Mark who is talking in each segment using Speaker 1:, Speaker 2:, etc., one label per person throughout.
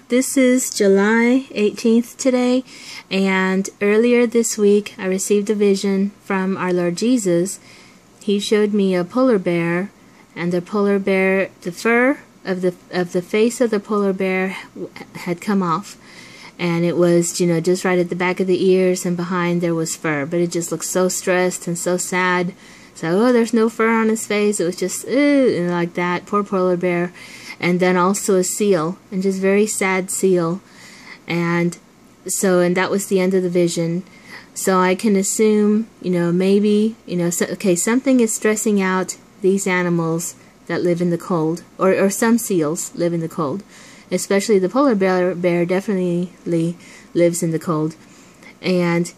Speaker 1: This is July 18th today, and earlier this week I received a vision from our Lord Jesus. He showed me a polar bear, and the polar bear, the fur of the face of the polar bear had come off, and it was, just right at the back of the ears, and behind there was fur, but it just looked so stressed and so sad. So, there's no fur on his face. It was just, and like that, poor polar bear. And then also a seal, and just very sad seal. And that was the end of the vision. So I can assume, maybe, something is stressing out these animals that live in the cold, or some seals live in the cold. Especially the polar bear definitely lives in the cold. And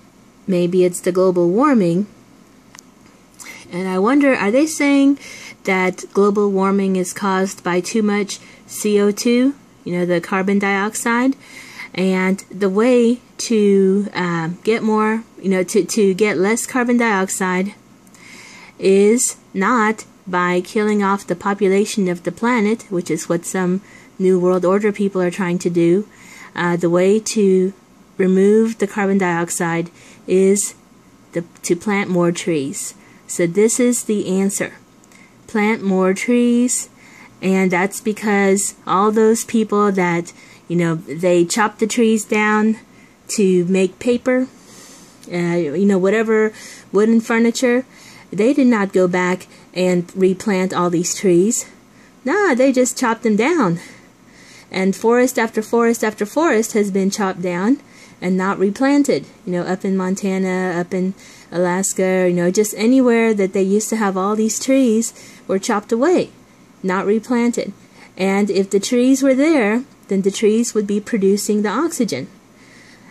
Speaker 1: maybe it's the global warming. And I wonder, are they saying that global warming is caused by too much CO2, the carbon dioxide? And the way to get more, to get less carbon dioxide is not by killing off the population of the planet, which is what some New World Order people are trying to do. The way to remove the carbon dioxide is to plant more trees. So this is the answer. Plant more trees, and that's because all those people that, they chop the trees down to make paper, whatever wooden furniture, they did not go back and replant all these trees. No, they just chopped them down. And forest after forest after forest has been chopped down and not replanted. Up in Montana, up in Alaska, just anywhere that they used to have all these trees were chopped away, not replanted. And if the trees were there, then the trees would be producing the oxygen.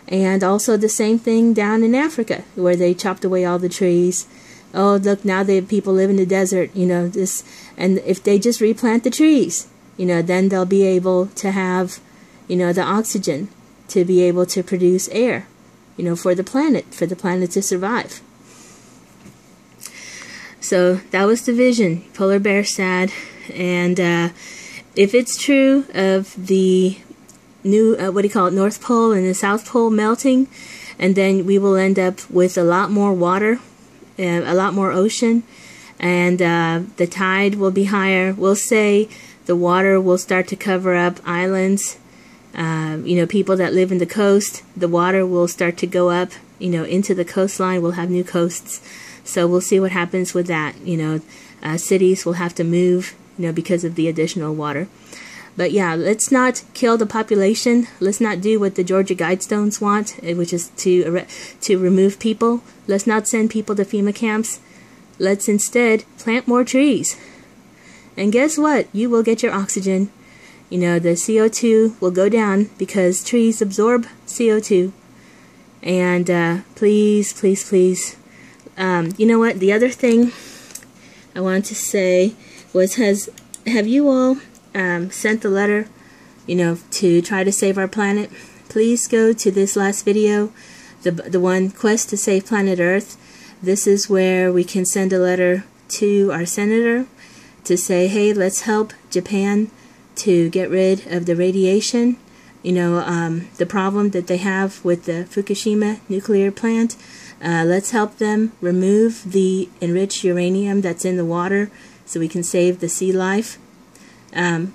Speaker 1: And also the same thing down in Africa, where they chopped away all the trees. Oh, look, now people live in the desert, and if they just replant the trees, then they'll be able to have, the oxygen to be able to produce air, for the planet to survive. So that was the vision. Polar bear sad. And if it's true of the new, North Pole and the South Pole melting, and then we will end up with a lot more water, a lot more ocean, and the tide will be higher. We'll say the water will start to cover up islands. People that live in the coast, the water will start to go up, into the coastline. We'll have new coasts. So we'll see what happens with that. Cities will have to move, because of the additional water. But yeah, let's not kill the population. Let's not do what the Georgia Guidestones want, which is to remove people. Let's not send people to FEMA camps. Let's instead plant more trees. And guess what? You will get your oxygen. The CO2 will go down because trees absorb CO2. And please, please, please. The other thing I wanted to say was, have you all sent the letter, to try to save our planet? Please go to this last video, the one, Quest to Save Planet Earth. This is where we can send a letter to our senator to say, hey, let's help Japan to get rid of the radiation, the problem that they have with the Fukushima nuclear plant. Let's help them remove the enriched uranium that's in the water so we can save the sea life.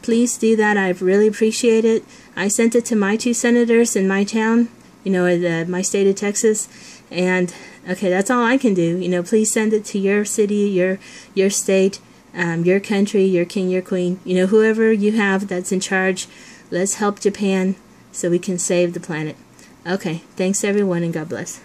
Speaker 1: Please do that. I really appreciate it. I sent it to my 2 senators in my town, my state of Texas. And, okay, that's all I can do. Please send it to your city, your state, your country, your king, your queen, whoever you have that's in charge. Let's help Japan so we can save the planet. Okay, thanks everyone, and God bless.